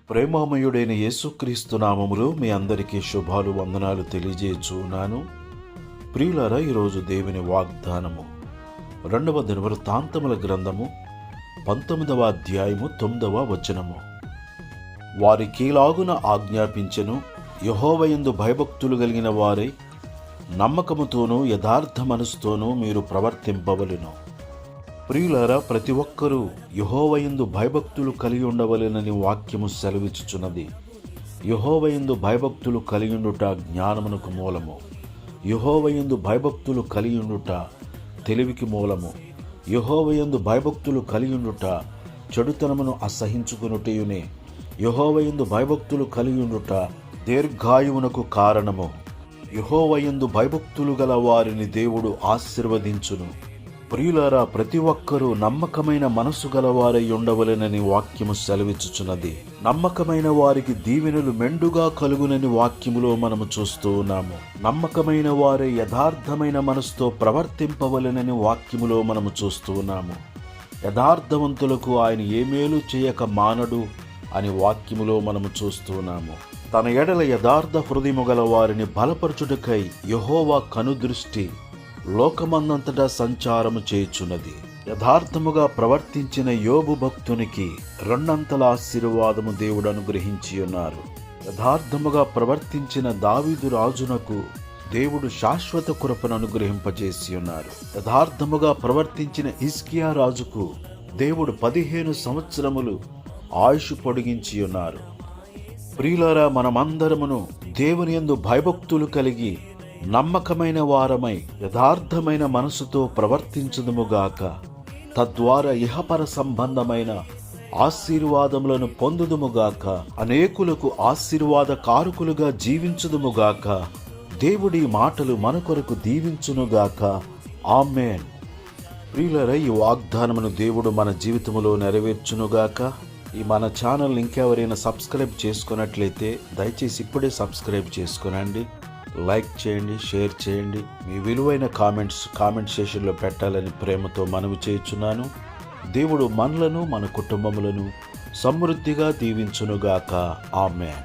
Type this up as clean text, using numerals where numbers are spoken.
ప్రేమమయుడైన యేసుక్రీస్తు నామములో మీ అందరికీ శుభాలు వందనాలు తెలియజేయుచున్నాను. ప్రియులారా, ఈరోజు దేవుని వాగ్దానము 2వ దినవృత్తాంతముల గ్రంథము 19వ అధ్యాయము 9వ వచనము. వారికిలాగున ఆజ్ఞాపించెను, యెహోవాయందు భయభక్తులు కలిగిన వారై నమ్మకముతోనూ యథార్థ మనసుతోనూ మీరు ప్రవర్తింపవలెను. ప్రియులారా, ప్రతి ఒక్కరూ యెహోవాయందు భయభక్తులు కలిగి ఉండవలెనని వాక్యము సెలవిచ్చుచున్నది. యెహోవాయందు భయభక్తులు కలిగియుండుట జ్ఞానమునకు మూలము. యెహోవాయందు భయభక్తులు కలిగియుండుట తెలివికి మూలము. యెహోవాయందు భయభక్తులు కలిగియుండుట చెడుతనమును అసహించుకొనుటయునే. యెహోవాయందు భయభక్తులు కలిగియుండుట దీర్ఘాయువునకు కారణము. యెహోవాయందు భయభక్తులు గల వారిని దేవుడు ఆశీర్వదించును. ప్రియులారా, ప్రతి ఒక్కరూ నమ్మకమైన మనసు గలవారై ఉండవలెనని వాక్యము సెలవిచ్చుచున్నది. నమ్మకమైన వారికి దీవెనలు మెండుగా కలుగునని వాక్యములో మనము చూస్తూ ఉన్నాము. నమ్మకమైన వారే యథార్థమైన మనసుతో ప్రవర్తింపవలెనని వాక్యములో మనము చూస్తూ ఉన్నాము. యథార్థవంతులకు ఆయన ఏ మేలు చేయక మానడు అని వాక్యములో మనము చూస్తూ ఉన్నాము. తన ఎడల యథార్థ హృదయము గల వారిని బలపరచుటకై యెహోవా కనుదృష్టి లోకమందంతటా సంచారము చేయుచున్నది. యథార్థముగా ప్రవర్తించిన యోబు భక్తునికి 2 ఆశీర్వాదము దేవుడు అనుగ్రహించి ఉన్నారు. యథార్థముగా ప్రవర్తించిన దావీదు రాజునకు దేవుడు శాశ్వత కృపను అనుగ్రహింపజేసి ఉన్నారు. యథార్థముగా ప్రవర్తించిన హిజ్కియా రాజుకు దేవుడు 15 సంవత్సరములు ఆయుష్ పొడిగించి ఉన్నారు. ప్రియులారా, మనమందరమును దేవుని యందు భయభక్తులు కలిగి నమ్మకమైన వారమై యథార్థమైన మనసుతో ప్రవర్తించుదుముగాక. తద్వారా ఇహపర సంబంధమైన ఆశీర్వాదములను పొందుదుముగాక. అనేకులకు ఆశీర్వాద కారకులుగా జీవించుదుముగాక. దేవుడి మాటలు మన కొరకు దీవించునుగాక. ఆమేన్. ప్రియులారా, ఈ వాగ్దానమును దేవుడు మన జీవితములో నెరవేర్చునుగాక. ఈ మన ఛానల్ ఇంకెవరైనా సబ్స్క్రైబ్ చేసుకున్నట్లయితే దయచేసి ఇప్పుడే సబ్స్క్రైబ్ చేసుకునండి. లైక్ చేయండి, షేర్ చేయండి. మీ విలువైన కామెంట్ సెషన్లో పెట్టాలని ప్రేమతో మనవి చేయుచున్నాను. దేవుడు మనలను మన కుటుంబములను సమృద్ధిగా దీవించునుగాక. ఆమేన్.